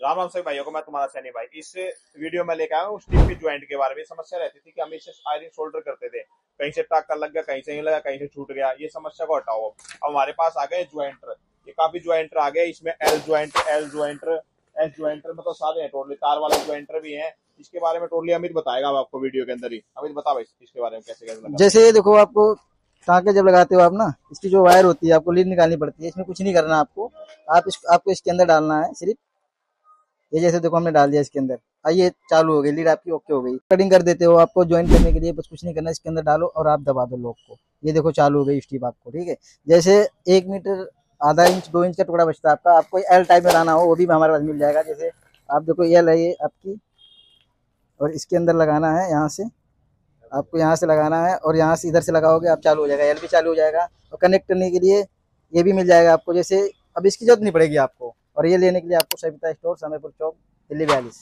राम राम सभी भाइयों को, मैं तुम्हारा सैनी भाई। इस वीडियो में लेकर आया हूँ स्टिप के ज्वाइंट के बारे में। समस्या रहती थी कि हम इसे आयरन सोल्डर करते थे, कहीं से टाका लग गया, कहीं से नहीं लगा, कहीं से छूट गया। ये समस्या को हटाओ। अब हमारे पास आ गए ज्वाइंटर। ये काफी ज्वाइंटर आ गए। इसमें एल ज्वाइंटर, एल ज्वाइंटर, एस ज्वाइंटर, मतलब सारे हैं टोटली। तार वाले ज्वाइंटर भी हैं। इसके बारे में टोटली अमित बताएगा अब आपको वीडियो के अंदर ही। अमित बता भाई इसके बारे में कैसे कैसे लगा। जैसे ये देखो, आपको टाँके जब लगाते हो आप ना, इसकी जो वायर होती है आपको लीड निकालनी पड़ती है। इसमें कुछ नहीं करना आपको। आपको इसके अंदर डालना है सिर्फ। ये जैसे देखो हमने डाल दिया इसके अंदर। ये चालू हो गई, लीड आपकी ओके हो गई। कटिंग कर देते हो, आपको ज्वाइन करने के लिए बस कुछ नहीं करना, इसके अंदर डालो और आप दबा दो लॉक को। ये देखो चालू हो गई स्टीप आपको, ठीक है। जैसे 1 मीटर, आधा इंच, 2 इंच का टुकड़ा बचता है आपका। आपको एल टाइप में लाना हो वो भी हमारे पास मिल जाएगा। जैसे आप देखो एल है ये आपकी, और इसके अंदर लगाना है यहाँ से। आपको यहाँ से लगाना है और यहाँ से इधर से लगाओगे आप, चालू हो जाएगा। एल भी चालू हो जाएगा। और कनेक्ट करने के लिए ये भी मिल जाएगा आपको। जैसे अब इसकी जरूरत नहीं पड़ेगी आपको। और ये लेने के लिए आपको सविता स्टोर, समयपुर चौक, दिल्ली 42।